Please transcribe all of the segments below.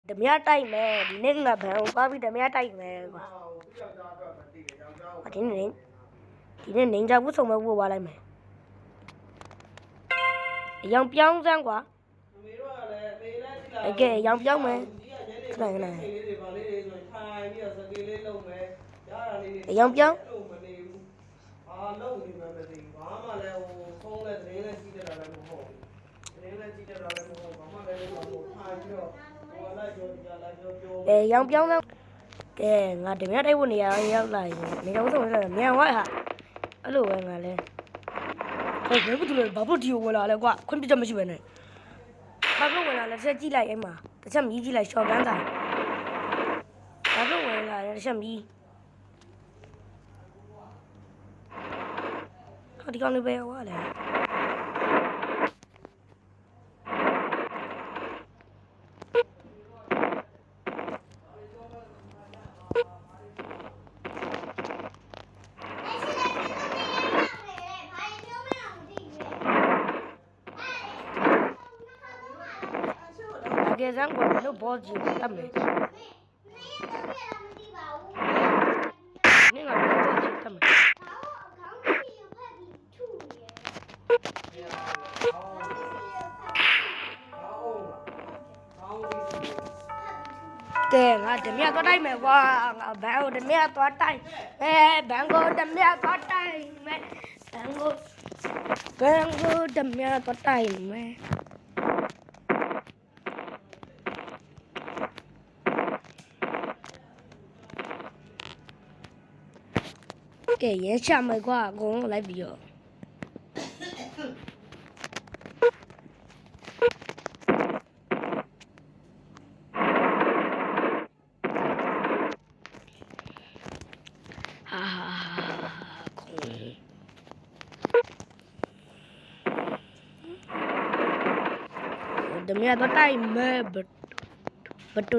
ဓမြတိုက်မယ်ဒီနေ့ငါဘန်ကိုသွားပြီးဓမြတိုက်မယ်ကွာဒီနေ့နေကြဘူးဆုံးမဝသွားလိုက်မယ်အယောင်ပြောင်းစမ်းကွာကဲအယောင်ပြောင်းမယ်နိုင်အယောင်ပြောင်းလုပ်နေမှမသိဘူးဘာမှလည်းဖုန်းနဲ့သတင်းနဲ့ကြည့်တတ်တာလည်းမဟုတ်ဘူးသတင်းနဲ့ကြည့်တတ်တာလည်းမဟုတ်ဘာမှလည်းမဟုတ်ထားပြီးတော့ဟိုလိုက်ပြောကြလိုက်ပြောရောင်ပြောင်းတော့ကဲငါဓမြတိုက်ဖို့နေရာရောက်လာရင်နေတော့ဆုံးလည်းမြန်ဝါဟာအဲ့လိုပဲငါလဲဟဲ့ဘယ်ဘူးလဲဘာဖို့ဒီကိုဝင်လာလဲကွာခွင့်ပြချက်မရှိပဲနဲ့ဘာလို့ဝင်လာလဲဆက်ကြည့်လိုက်အဲ့မှာတစ်ချက်မြည်ကြည့်လိုက်ရှော့ကန်းတာဘာလို့ဝင်လာလဲတစ်ချက်မြည်ဒီကောင်လေးပဲဟောလေကဲစမ်းကိုလို့ဘောကြီးတတ်မယ်နေငါဘောကြီးတတ်မယ်ကဲငါဓမြသွားတိုက်မယ်ကွာငါဘန်ကိုဓမြသွားတိုက်ဘန်ကိုဓမြသွားတိုက်မယ်ဘန်ကိုဓမြသွားတိုက်မယ်ကဲရဲချမယ်ကွာအကုန်လုံးလိုက်ပြီးတော့ဓမြတော့တိုက်မယ်ဘတ်တူ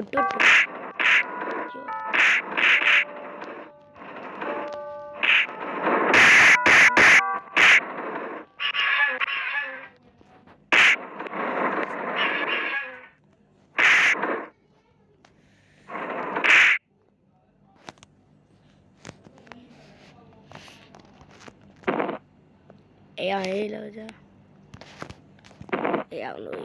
အေးလို့ကြာအေးအောင်လို့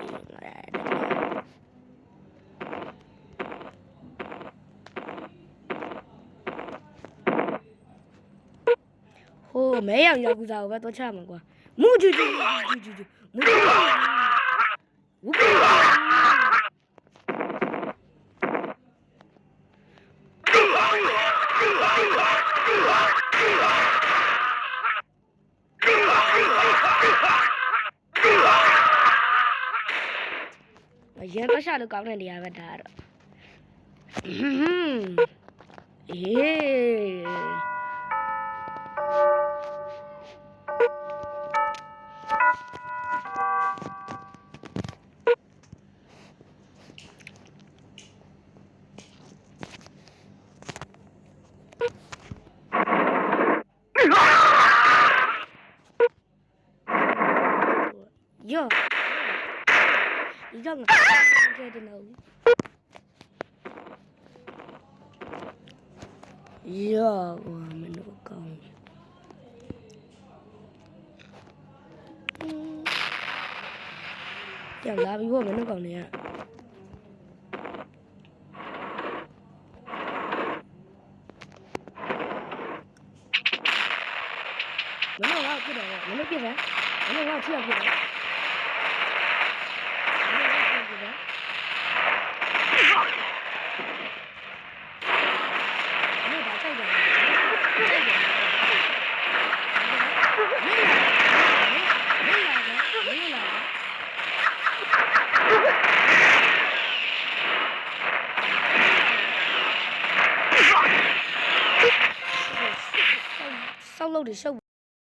ဟိုမဲရောင်ရောက်ကူစားကိုပဲတော့ချမှာကွာမူဂျူမူဝူရဲတော့ရှာလို့ကောင်းတဲ့နေရာပဲဒါတော့ယောဒီကြောင့်ငါကဲတယ်နော်ယောမလို့ကောင်းတယ်လာပြီးတော့မလို့ကောင်းနေရမလို့ကပြတယ်မလို့ပြတယ်မလို့ကချပြတယ်ဆောက်လို့ရှုပ်